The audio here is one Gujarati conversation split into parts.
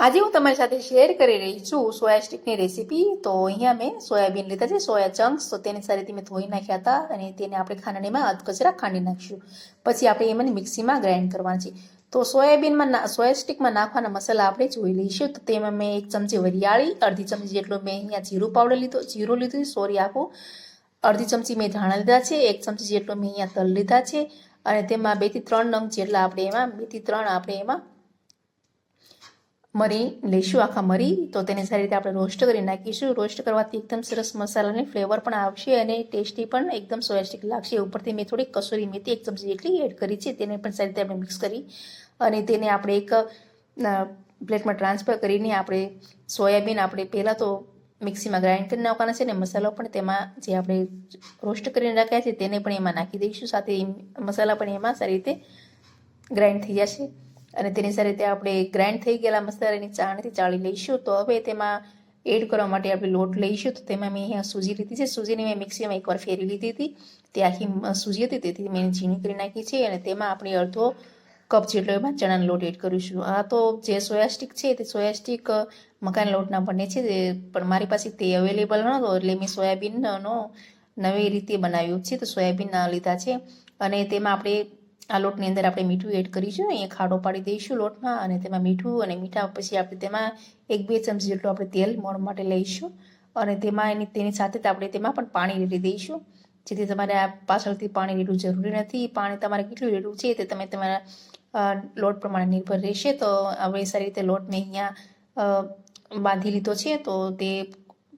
આજે હું તમારી સાથે શેર કરી રહી છું સોયા સ્ટીકની રેસીપી। તો અહીંયા મેં સોયાબીન લીધા છે, સોયા ચંક્સ। તો તેને સારી રીતે મેં ધોઈ નાખ્યા હતા અને તેને આપણે ખાંડણીમાં અધકચરા ખાંડી નાખીશું। પછી આપણે એમને મિક્સીમાં ગ્રાઇન્ડ કરવાની છે। તો સોયા સ્ટીકમાં નાખવાના મસાલા આપણે જોઈ લઈશું। તો તેમાં મેં 1 ચમચી વરિયાળી, અડધી ચમચી જેટલો મેં અહીંયા જીરું લીધું, સોરી આખું, અડધી ચમચી મેં ધાણા લીધા છે, 1 ચમચી જેટલો મેં અહીંયા તલ લીધા છે અને તેમાં 2 થી 3 નંગ જેટલા આપણે એમાં મરી લઈશું, આખા મરી। તો તેને સારી રીતે આપણે રોસ્ટ કરી નાખીશું। રોસ્ટ કરવાથી એકદમ સરસ મસાલાની ફ્લેવર પણ આવશે અને ટેસ્ટી પણ એકદમ સોયા સ્ટીક લાગશે। ઉપરથી મેં થોડી કસૂરી મેથી 1 ચમચી જેટલી એડ કરી છે, તેને પણ સારી રીતે આપણે મિક્સ કરી અને તેને આપણે એક પ્લેટમાં ટ્રાન્સફર કરીને આપણે સોયાબીન આપણે પહેલાં તો મિક્સીમાં ગ્રાઇન્ડ કરી નાખવાના છે અને મસાલો પણ તેમાં જે આપણે રોસ્ટ કરીને રાખ્યા છે તેને પણ એમાં નાખી દઈશું। સાથે મસાલા પણ એમાં સારી રીતે ગ્રાઇન્ડ થઈ જશે અને તેની સારી રીતે આપણે ગ્રાઇન્ડ થઈ ગયેલા મસાલાની ચાળણીથી ચાળી લઈશું। તો હવે તેમાં એડ કરવા માટે આપણે લોટ લઈશું। તો તેમાં મેં અહીંયા સૂજી લીધી છે, સૂજીને મેં મિક્સીમાં એકવાર ફેરવી લીધી હતી। તે આખી સૂજી હતી તેથી મેં ઝીણી કરી નાખી છે અને તેમાં આપણે અડધો કપ જેટલો એમાં ચણાનો લોટ એડ કરીશું। આ તો જે સોયા સ્ટીક છે તે સોયા સ્ટીક મકાઈના લોટના બને છે, પણ મારી પાસે તે અવેલેબલ નહોતો એટલે મેં સોયાબીનનો નવી રીતે બનાવ્યું છે। તો સોયાબીનના લીધા છે અને તેમાં આપણે આ લોટની અંદર આપણે મીઠું એડ કરીશું। અહીંયા ખાડો પાડી દઈશું લોટમાં અને તેમાં મીઠું અને મીઠા પછી આપણે તેમાં 1-2 ચમચી જેટલું આપણે તેલ મોણ માટે લઈશું અને તેની સાથે જ આપણે તેમાં પણ પાણી રેડી દઈશું, જેથી તમારે આ પાછળથી પાણી રેડવું જરૂરી નથી। પાણી તમારે કેટલું રેડવું છે તે તમે તમારા લોટ પ્રમાણે નિર્ભર રહેશે। તો હવે સારી રીતે લોટ મેં અહીંયા બાંધી લીધો છે। તો તે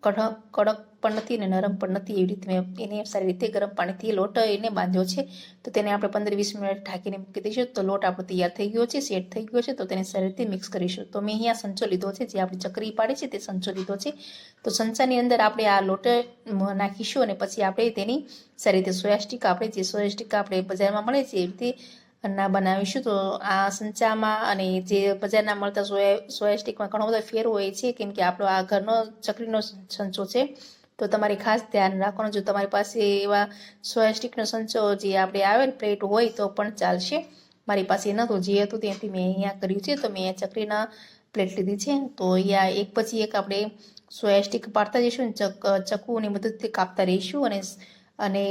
કડક પણ નથી અને નરમ પણ નથી, એવી રીતે મેં એને સારી રીતે ગરમ પાણીથી લોટ એને બાંધ્યો છે। તો તેને આપણે 15-20 મિનિટ ઢાંકીને મૂકી દઈશું। તો લોટ આપણો તૈયાર થઈ ગયો છે, સેટ થઈ ગયો છે। તો તેને સારી રીતે મિક્સ કરીશું। તો મેં અહીંયા સંચો લીધો છે, જે આપણી ચકરી પાડી છે તે સંચો લીધો છે। તો સંચાની અંદર આપણે આ લોટ નાખીશું અને પછી આપણે તેની સારી રીતે સોયા સ્ટીક આપણે બજારમાં મળે છે એ રીતે ના બનાવીશું। તો આ સંચામાં અને જે બજારના મળતા સોયા સ્ટીકમાં ઘણો બધો ફેર હોય છે, કેમ કે આપણો આ ઘરનો ચકરીનો સંચો છે। તો તમારે ખાસ ધ્યાન રાખવાનું, જો તમારી પાસે એવા સોયા સ્ટીકનો સંચો જે આપણે આવે ને પ્લેટ હોય તો પણ ચાલશે। મારી પાસે નહોતું, જે હતું ત્યાંથી મેં અહીંયા કર્યું છે। તો મેં અહીંયા ચકરીના પ્લેટ લીધી છે। તો અહીંયા એક પછી એક આપણે સોયા સ્ટીક પાડતા જઈશું ને ચક્કુની મદદથી કાપતા રહીશું અને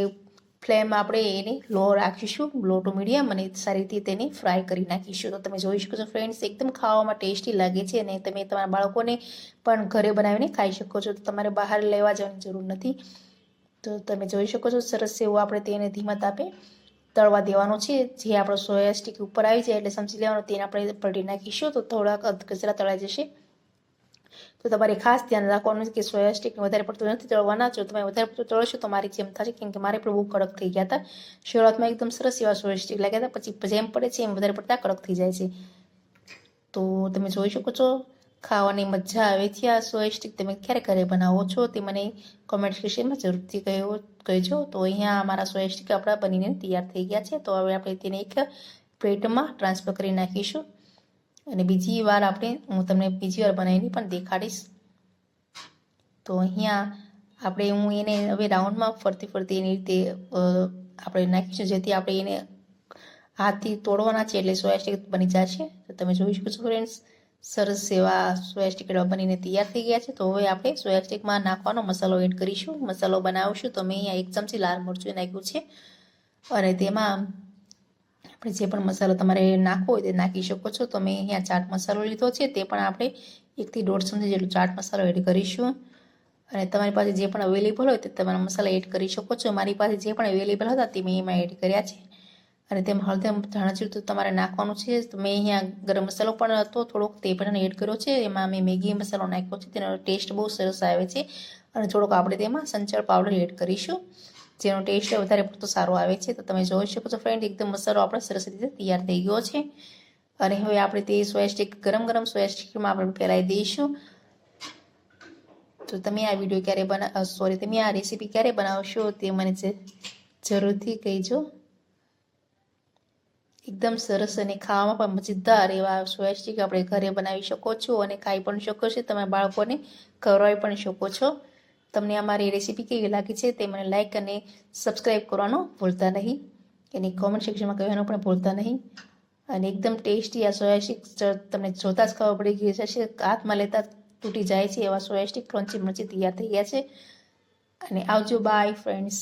ફ્લેમ આપણે એને લો રાખીશું, લો ટુ મીડિયમ, અને સારી રીતે તેને ફ્રાય કરી નાખીશું। તો તમે જોઈ શકો છો ફ્રેન્ડ્સ, એકદમ ખાવામાં ટેસ્ટી લાગે છે અને તમે તમારા બાળકોને પણ ઘરે બનાવીને ખાઈ શકો છો। તો તમારે બહાર લેવા જવાની જરૂર નથી। તો તમે જોઈ શકો છો સરસ એવું આપણે તેને ધીમા તાપે તળવા દેવાનો છે। જે આપણો સોયા સ્ટીક ઉપર આવી જાય એટલે સમજી લેવાનું તેને આપણે પલટી નાખીશું, તો થોડાક અધકચરા તળાઈ જશે। તો તમારે ખાસ ધ્યાન રાખવાનું છે કે સોયા સ્ટીક વધારે પડતું નથી તળવાના। જો તમે વધારે પડતું તળશો તો મારી જેમ થશે, કેમ કે મારે પણ બહુ કડક થઈ ગયા હતા। શરૂઆતમાં એકદમ સરસ એવા સોયા સ્ટીક લાગ્યા હતા, પછી જેમ પડે છે એમ વધારે પડતા કડક થઈ જાય છે। તો તમે જોઈ શકો છો ખાવાની મજા આવે છે આ સોયા સ્ટીક। તમે ક્યારે ઘરે બનાવો છો તે મને કોમેન્ટ સેક્શનમાં જરૂરથી કહેજો। તો અહીંયા અમારા સોયા સ્ટીક આપણા બનીને તૈયાર થઈ ગયા છે। તો હવે આપણે તેને એક પ્લેટમાં ટ્રાન્સફર કરી નાખીશું અને હું તમને બીજી વાર બનાવીને પણ દેખાડીશ। તો અહીંયા હું એને હવે રાઉન્ડમાં ફરતી એની રીતે આપણે નાખીશું, જેથી આપણે એને હાથથી તોડવાના છે એટલે સોયા સ્ટીક બની જશે। તો તમે જોઈ શકો છો ફ્રેન્ડ્સ, સરસ એવા સોયા સ્ટીક બનીને તૈયાર થઈ ગયા છે। તો હવે આપણે સોયા સ્ટીકમાં નાખવાનો મસાલો એડ કરીશું, મસાલો બનાવીશું। તો મેં અહીંયા 1 ચમચી લાલ મરચું નાખ્યું છે અને તેમાં આપણે જે પણ મસાલો તમારે નાખવો હોય તે નાખી શકો છો। તો મેં અહીંયા ચાટ મસાલો લીધો છે, તે પણ આપણે 1 થી 1.5 ચમચી જેટલો ચાટ મસાલો એડ કરીશું અને તમારી પાસે જે પણ અવેલેબલ હોય તે તમારા મસાલા એડ કરી શકો છો। મારી પાસે જે પણ અવેલેબલ હતા તે મેં એમાં એડ કર્યા છે અને તેમાં હળદર, ધાણા જીરું તો તમારે નાખવાનું છે। તો મેં અહીંયા ગરમ મસાલો પણ હતો થોડોક, તે પણ એડ કર્યો છે। એમાં મેં મેગી મસાલો નાખ્યો છે, તેનો ટેસ્ટ બહુ સરસ આવે છે અને થોડોક આપણે તેમાં સંચળ પાવડર એડ કરીશું, જેનો ટેસ્ટ વધારે પડતો સારો આવે છે। તો તમે જોઈ શકો છો ફ્રેન્ડ, એકદમ મસાલો આપણો સરસ રીતે તૈયાર થઈ ગયો છે અને હવે આપણે તે સોયા સ્ટીક ગરમ સોયા સ્ટીકમાં આપણે ફેલાઈ દઈશું। તો તમે આ રેસીપી ક્યારે બનાવશો તે મને જરૂરથી કહેજો। એકદમ સરસ અને ખાવામાં પણ મજેદાર એવા સોયા સ્ટીક આપણે ઘરે બનાવી શકો છો અને ખાઈ પણ શકો છો, તમે બાળકોને ખવડાવી પણ શકો છો। તમને અમારી રેસીપી કેવી લાગી છે તે મને લાઈક અને સબસ્ક્રાઈબ કરવાનું ભૂલતા નહીં, એની કોમેન્ટ સેક્શનમાં કહેવાનું પણ ભૂલતા નહીં। અને એકદમ ટેસ્ટી આ સોયા સ્ટિક તમને જોતા જ ખબર પડી ગઈ જશે, હાથમાં લેતા તૂટી જાય છે એવા સોયા સ્ટિક ક્રન્ચી મરચી તૈયાર થઈ ગયા છે. અને આવજો, બાય ફ્રેન્ડ્સ.